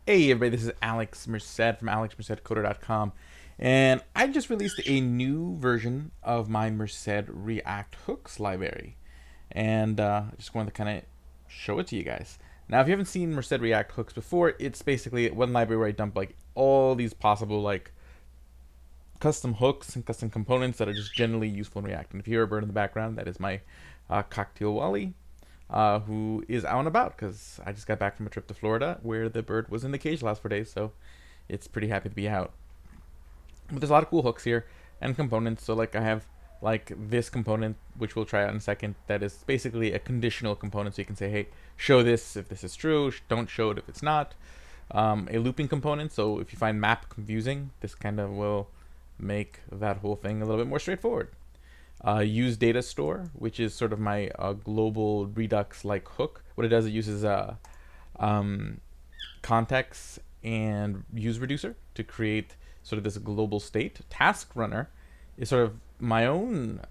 Hey everybody, this is Alex Merced from alexmercedcoder.com, and I just released a new version of my merced-react-hooks library, and I just wanted to kind of show it to you guys. Now, if you haven't seen merced-react-hooks before, it's basically one library where I dump like all these possible like custom hooks and custom components that are just generally useful in React. And if you hear a bird in the background, that is my cocktail Wally, who is out and about because I just got back from a trip to Florida where the bird was in the cage the last 4 days, so it's pretty happy to be out. But there's a lot of cool hooks here and components. So like I have like this component, which we'll try out in a second, that is basically a conditional component. So you can say, hey, show this if this is true, don't show it if it's not. A looping component, so if you find map confusing, this kind of will make that whole thing a little bit more straightforward. Use data store, which is sort of my global Redux like hook. What it does, it uses context and use reducer to create sort of this global state. TaskRunner is sort of my own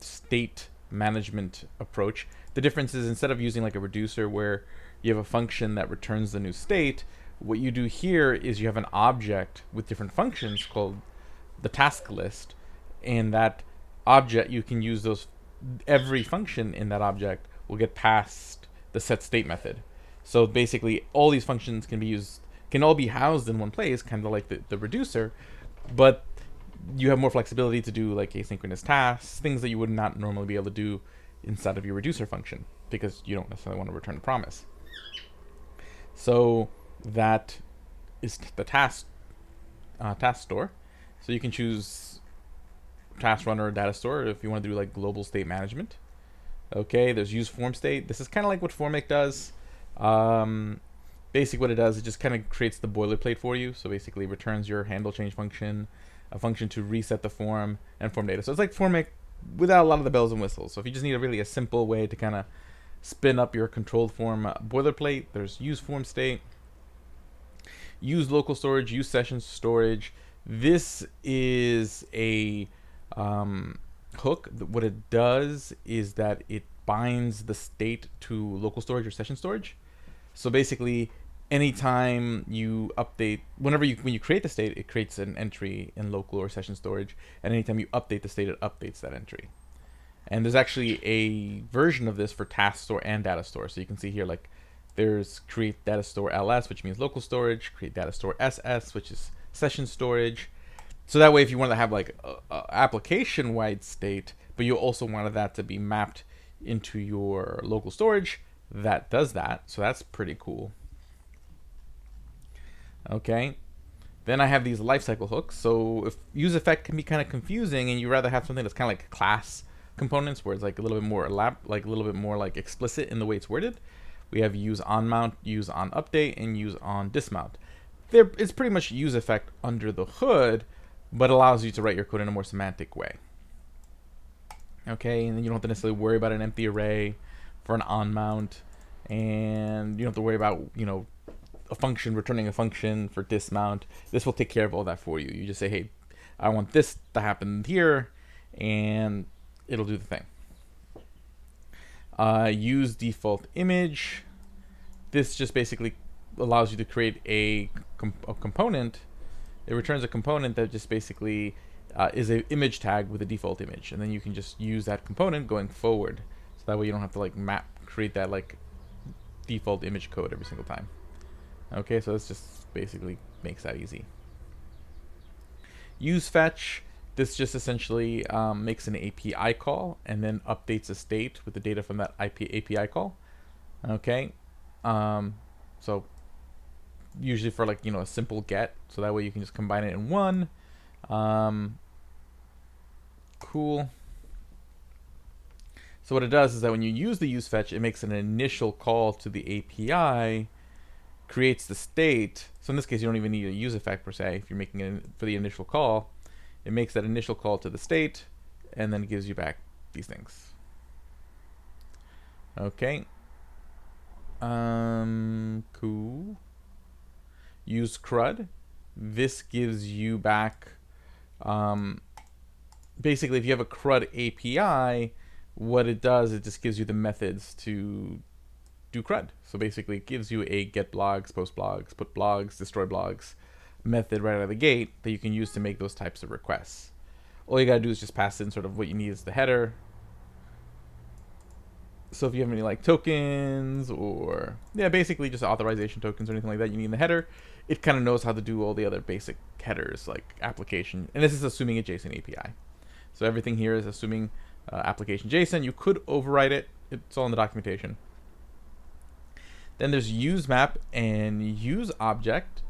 state management approach. The difference is instead of using like a reducer where you have a function that returns the new state, what you do here is you have an object with different functions called the task list, and that object you can use those, every function in that object will get passed the set state method. So basically all these functions can all be housed in one place, kind of like the reducer, but you have more flexibility to do like asynchronous tasks, things that you would not normally be able to do inside of your reducer function because you don't necessarily want to return a promise. So that is the task store. So you can choose TaskRunner or data store if you want to do like global state management. Okay, there's use FormState. This is kind of like what Formake does. Basically what it does, it just kind of creates the boilerplate for you. So basically returns your handle change function, a function to reset the form, and form data. So it's like Formake without a lot of the bells and whistles. So if you just need a simple way to kind of spin up your controlled form boilerplate, there's use FormState, use LocalStorage, use SessionStorage. This is a hook. What it does is that it binds the state to LocalStorage or SessionStorage. So basically, anytime you update, when you create the state, it creates an entry in local or SessionStorage, and anytime you update the state, it updates that entry. And there's actually a version of this for task store and data store. So you can see here, like, there's create data store ls, which means local storage, create data store ss, which is session storage. So that way, if you want to have like a application-wide state, but you also wanted that to be mapped into your local storage, that does that. So that's pretty cool. Okay. Then I have these lifecycle hooks. So if use effect can be kind of confusing, and you rather have something that's kind of like class components, where it's like a little bit more explicit in the way it's worded, we have use on mount, use on update, and use on dismount. It's pretty much use effect under the hood, but allows you to write your code in a more semantic way. Okay, and then you don't have to necessarily worry about an empty array for an on mount, and you don't have to worry about a function returning a function for dismount. This will take care of all that for you. You just say, hey, I want this to happen here, and it'll do the thing. Use default image. This just basically allows you to create a component. It returns a component that just basically is an image tag with a default image, and then you can just use that component going forward. So that way you don't have to like create that like default image code every single time. Okay, so this just basically makes that easy. Use fetch. This just essentially makes an API call and then updates a state with the data from that API call. Okay, so usually for like a simple get, so that way you can just combine it in one. Cool. So what it does is that when you use the use fetch, it makes an initial call to the API, creates the state. So in this case, you don't even need a use effect per se. If you're making it for the initial call, it makes that initial call to the state, and then gives you back these things. Okay. Cool. Use crud. This gives you back, basically if you have a crud API, what it does, it just gives you the methods to do CRUD. So basically it gives you a get blogs, post blogs, put blogs, destroy blogs method right out of the gate that you can use to make those types of requests. All you gotta do is just pass in sort of what you need as the header. So if you have any like tokens or basically just authorization tokens or anything like that you need in the header, it kind of knows how to do all the other basic headers like application. And this is assuming a JSON API. So everything here is assuming application JSON. You could override it. It's all in the documentation. Then there's useMap and useObject.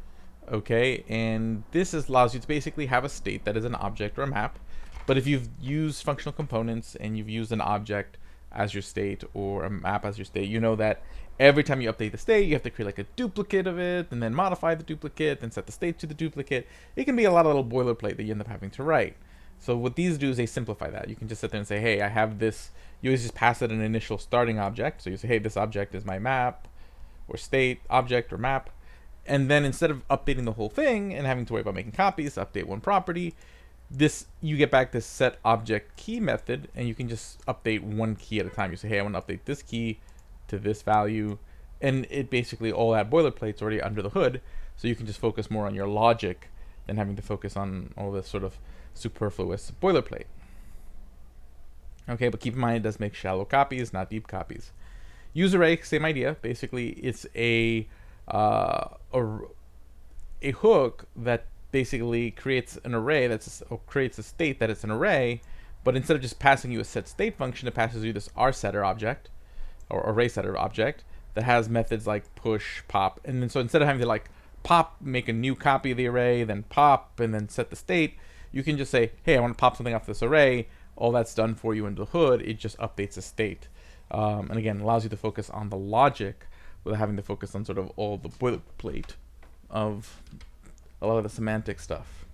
Okay, and this allows you to basically have a state that is an object or a map. But if you've used functional components and you've used an object as your state or a map as your state, you know that every time you update the state, you have to create like a duplicate of it and then modify the duplicate and set the state to the duplicate. It can be a lot of little boilerplate that you end up having to write. So what these do is they simplify that. You can just sit there and say, hey, I have this. You always just pass it an initial starting object. So you say, hey, this object is my map or state object or map. And then instead of updating the whole thing and having to worry about making copies, update one property, you get back this set object key method, and you can just update one key at a time. You say, hey, I want to update this key to this value, and it basically all that boilerplate's already under the hood, so you can just focus more on your logic than having to focus on all this sort of superfluous boilerplate. Okay, but keep in mind it does make shallow copies, not deep copies. useArray, same idea. Basically, it's a hook that basically creates an array creates a state that it's an array, but instead of just passing you a set state function, it passes you this rsetter object or array setter object that has methods like push, pop, and then so instead of having to like pop, make a new copy of the array, then pop, and then set the state, you can just say, hey, I want to pop something off this array. All that's done for you in the hood. It just updates the state, and again allows you to focus on the logic without having to focus on sort of all the boilerplate of a lot of the semantic stuff.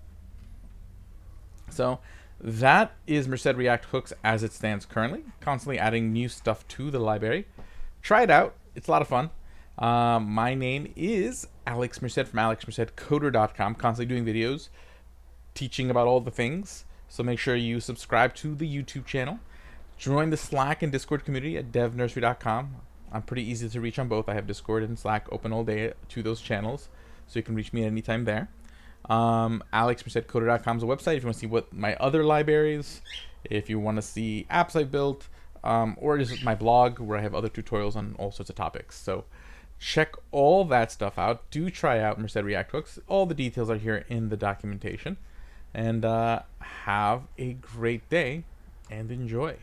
So that is merced-react-hooks as it stands currently, constantly adding new stuff to the library. Try it out. It's a lot of fun. My name is Alex Merced from alexmercedcoder.com, constantly doing videos, teaching about all the things. So make sure you subscribe to the YouTube channel. Join the Slack and Discord community at devnursery.com. I'm pretty easy to reach on both. I have Discord and Slack open all day to those channels, so you can reach me at any time there. alexmercedcoder.com is a website if you want to see what my other libraries, if you want to see apps I've built, or just my blog where I have other tutorials on all sorts of topics. So check all that stuff out. Do try out merced-react-hooks. All the details are here in the documentation. And have a great day and enjoy.